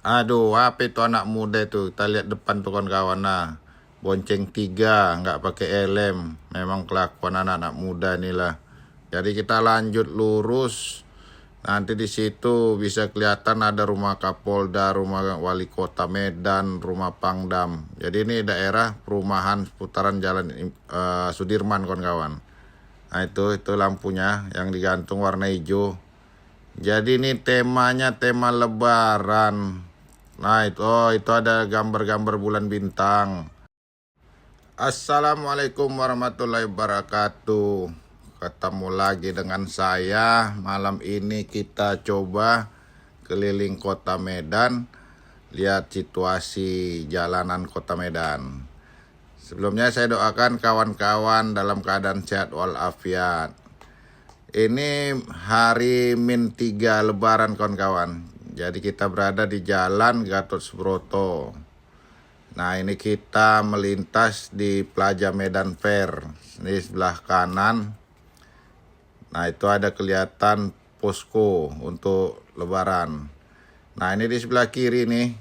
Aduh, apa itu anak muda itu? Kita lihat depan tuh kawan-kawan. Nah, bonceng tiga, nggak pakai helm. Memang kelakuan anak-anak muda inilah. Jadi kita lanjut lurus. Nanti di situ bisa kelihatan ada rumah Kapolda, rumah Wali Kota Medan, rumah Pangdam. Jadi ini daerah perumahan seputaran Jalan Sudirman kawan-kawan. Nah itu lampunya yang digantung warna hijau. Jadi ini temanya tema Lebaran. Nah itu ada gambar-gambar bulan bintang. Assalamualaikum warahmatullahi wabarakatuh. Ketemu lagi dengan saya. Malam ini kita coba keliling kota Medan, lihat situasi jalanan kota Medan. Sebelumnya saya doakan kawan-kawan dalam keadaan sehat walafiat. Ini hari min 3 Lebaran kawan-kawan. Jadi kita berada di Jalan Gatot Subroto. Nah ini kita melintas di Plaza Medan Fair. Ini sebelah kanan. Nah itu ada kelihatan posko untuk Lebaran. Nah ini di sebelah kiri nih.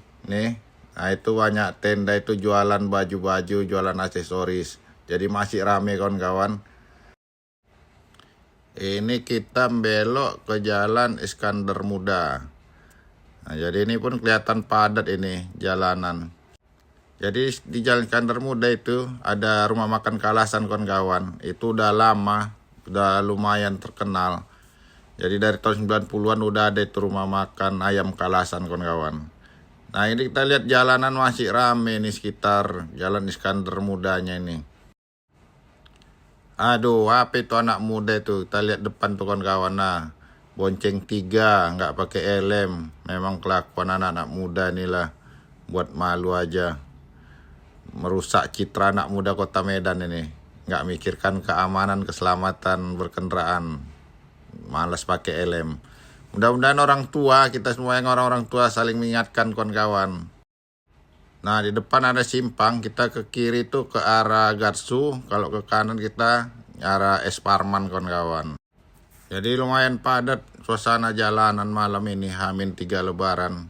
Nah itu banyak tenda itu jualan baju-baju, jualan aksesoris. Jadi masih rame kawan-kawan. Ini kita belok ke Jalan Iskandar Muda. Nah, jadi ini pun kelihatan padat ini jalanan. Jadi di Jalan Iskandar Muda itu ada rumah makan Kalasan kawan-kawan. Itu udah lama, udah lumayan terkenal. Jadi dari tahun 90-an udah ada itu rumah makan ayam Kalasan kawan-kawan. Nah ini kita lihat jalanan masih rame nih sekitar Jalan Iskandar Mudanya ini. Aduh, apa itu anak muda itu? Kita lihat depan tuh kawan-kawan. Nah, bonceng tiga, nggak pakai helm. Memang kelakuan anak-anak muda inilah. Buat malu aja. Merusak citra anak muda kota Medan ini. Nggak mikirkan keamanan, keselamatan berkendaraan. Malas pakai helm. Mudah-mudahan orang tua, kita semua yang orang-orang tua saling mengingatkan kawan-kawan. Nah di depan ada simpang, kita ke kiri itu ke arah Garsu, kalau ke kanan kita arah Es Parman kawan-kawan. Jadi lumayan padat suasana jalanan malam ini H-3 Lebaran.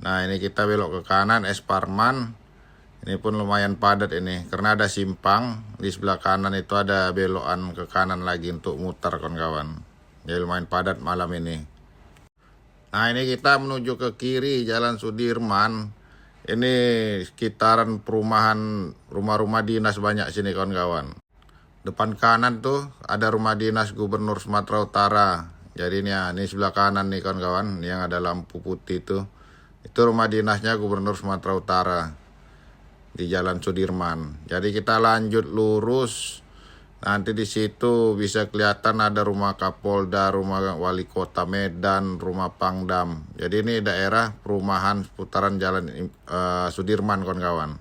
Nah ini kita belok ke kanan Es Parman. Ini pun lumayan padat ini karena ada simpang. Di sebelah kanan itu ada belokan ke kanan lagi untuk muter kawan-kawan. Jadi lumayan padat malam ini. Nah ini kita menuju ke kiri Jalan Sudirman. Ini sekitaran perumahan rumah-rumah dinas banyak sini kawan-kawan. Depan kanan tuh ada rumah dinas Gubernur Sumatera Utara. Jadi ini sebelah kanan nih kawan-kawan, yang ada lampu putih itu. Itu rumah dinasnya Gubernur Sumatera Utara di Jalan Sudirman. Jadi kita lanjut lurus. Nanti di situ bisa kelihatan ada rumah Kapolda, rumah Wali Kota Medan, rumah Pangdam. Jadi ini daerah perumahan seputaran Jalan Sudirman kawan-kawan.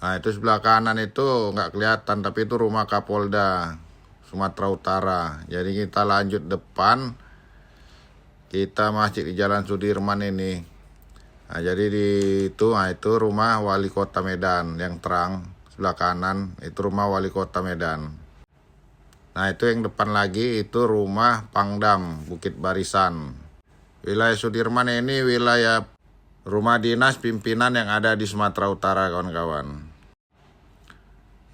Nah itu sebelah kanan itu nggak kelihatan, tapi itu rumah Kapolda Sumatera Utara. Jadi kita lanjut depan. Kita masih di Jalan Sudirman ini. Nah jadi itu rumah Wali Kota Medan yang terang. Sebelah kanan itu rumah Wali Kota Medan. Nah itu yang depan lagi itu rumah Pangdam Bukit Barisan. Wilayah Sudirman ini wilayah rumah dinas pimpinan yang ada di Sumatera Utara kawan-kawan.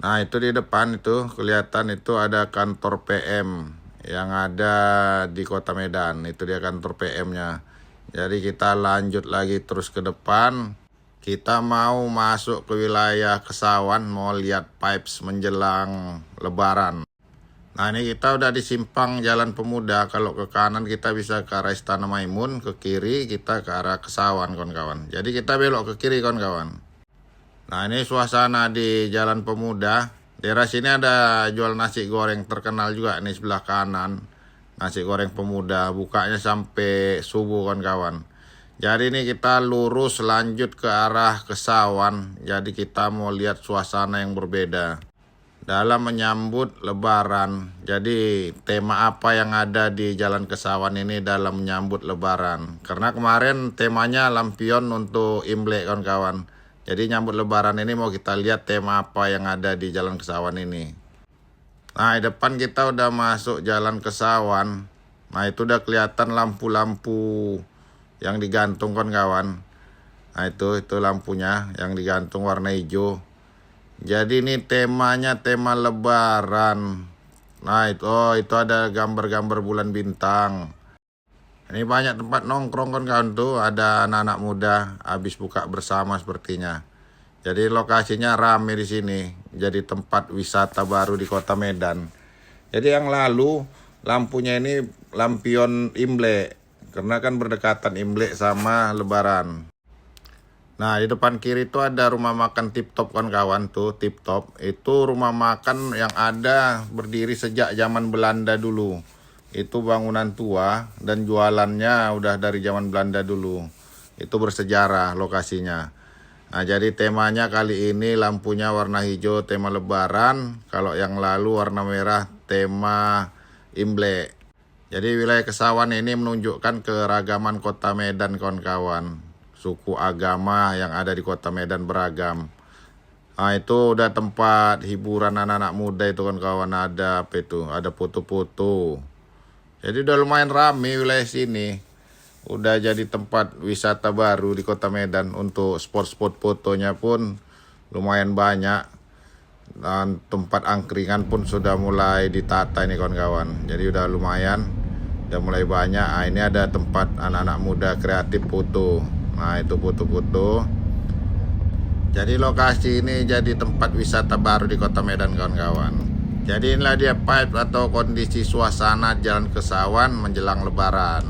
Nah itu di depan itu kelihatan itu ada kantor PM yang ada di Kota Medan. Itu dia kantor PM-nya. Jadi kita lanjut lagi terus ke depan. Kita mau masuk ke wilayah Kesawan, mau lihat pipes menjelang Lebaran. Nah ini kita udah di simpang Jalan Pemuda. Kalau ke kanan kita bisa ke arah Istana Maimun, ke kiri kita ke arah Kesawan kawan-kawan. Jadi kita belok ke kiri kawan-kawan. Nah ini suasana di Jalan Pemuda. Daerah sini ada jual nasi goreng terkenal juga nih sebelah kanan. Nasi goreng Pemuda, bukanya sampai subuh kawan-kawan. Jadi ini kita lurus lanjut ke arah Kesawan. Jadi kita mau lihat suasana yang berbeda dalam menyambut Lebaran. Jadi tema apa yang ada di Jalan Kesawan ini dalam menyambut Lebaran. Karena kemarin temanya lampion untuk Imlek kawan-kawan. Jadi nyambut Lebaran ini mau kita lihat tema apa yang ada di Jalan Kesawan ini. Nah di depan kita udah masuk Jalan Kesawan. Nah itu udah kelihatan lampu-lampu yang digantung kawan-kawan. Nah itu lampunya yang digantung warna hijau. Jadi ini temanya tema lebaran. Nah itu ada gambar-gambar bulan bintang. Ini banyak tempat nongkrong kan tuh, ada anak-anak muda habis buka bersama sepertinya. Jadi lokasinya rame di sini. Jadi tempat wisata baru di Kota Medan. Jadi yang lalu lampunya ini lampion Imlek, karena kan berdekatan Imlek sama Lebaran. Nah di depan kiri itu ada rumah makan Tip Top kawan-kawan tuh, Tip Top. Itu rumah makan yang ada berdiri sejak zaman Belanda dulu. Itu bangunan tua dan jualannya udah dari zaman Belanda dulu. Itu bersejarah lokasinya. Nah jadi temanya kali ini lampunya warna hijau tema lebaran. Kalau yang lalu warna merah tema Imlek. Jadi wilayah Kesawan ini menunjukkan keragaman Kota Medan kawan-kawan. Suku agama yang ada di Kota Medan beragam. Nah itu udah tempat hiburan anak-anak muda itu kawan-kawan, ada apa itu? Ada foto-foto. Jadi udah lumayan rame wilayah sini. Udah jadi tempat wisata baru di Kota Medan. Untuk spot-spot fotonya pun lumayan banyak. Dan tempat angkringan pun sudah mulai ditata ini kawan-kawan. Jadi udah lumayan. Udah mulai banyak. Nah, ini ada tempat anak-anak muda kreatif foto. Nah itu foto-foto. Jadi lokasi ini jadi tempat wisata baru di Kota Medan kawan-kawan. Jadi inilah dia vibe atau kondisi suasana Jalan Kesawan menjelang Lebaran.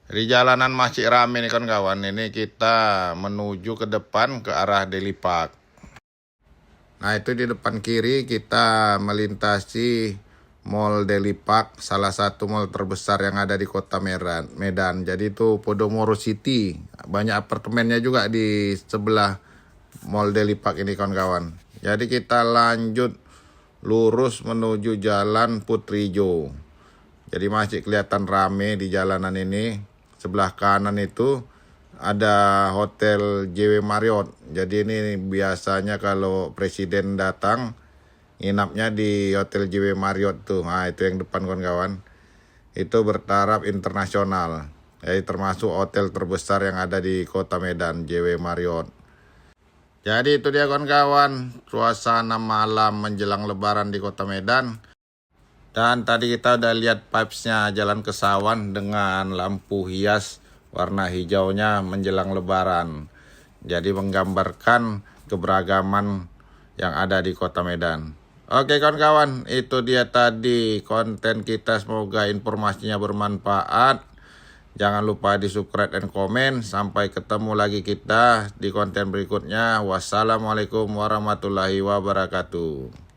Di jalanan masih ramai nih kawan-kawan. Ini kita menuju ke depan ke arah Deli Park. Nah itu di depan kiri kita melintasi Mall Deli Park, salah satu mall terbesar yang ada di Kota Medan. Jadi itu Podomoro City. Banyak apartemennya juga di sebelah Mall Deli Park ini kawan-kawan. Jadi kita lanjut lurus menuju Jalan Putrijo. Jadi masih kelihatan rame di jalanan ini. Sebelah kanan itu ada Hotel JW Marriott. Jadi ini biasanya kalau presiden datang nginapnya di Hotel JW Marriott tuh. Nah itu yang depan kawan-kawan. Itu bertaraf internasional. Jadi termasuk hotel terbesar yang ada di Kota Medan, JW Marriott. Jadi itu dia kawan-kawan, suasana malam menjelang Lebaran di Kota Medan. Dan tadi kita udah lihat vibes-nya Jalan Kesawan dengan lampu hias warna hijaunya menjelang Lebaran. Jadi menggambarkan keberagaman yang ada di Kota Medan. Oke kawan-kawan, itu dia tadi konten kita. Semoga informasinya bermanfaat. Jangan lupa di subscribe dan komen. Sampai ketemu lagi kita di konten berikutnya. Wassalamualaikum warahmatullahi wabarakatuh.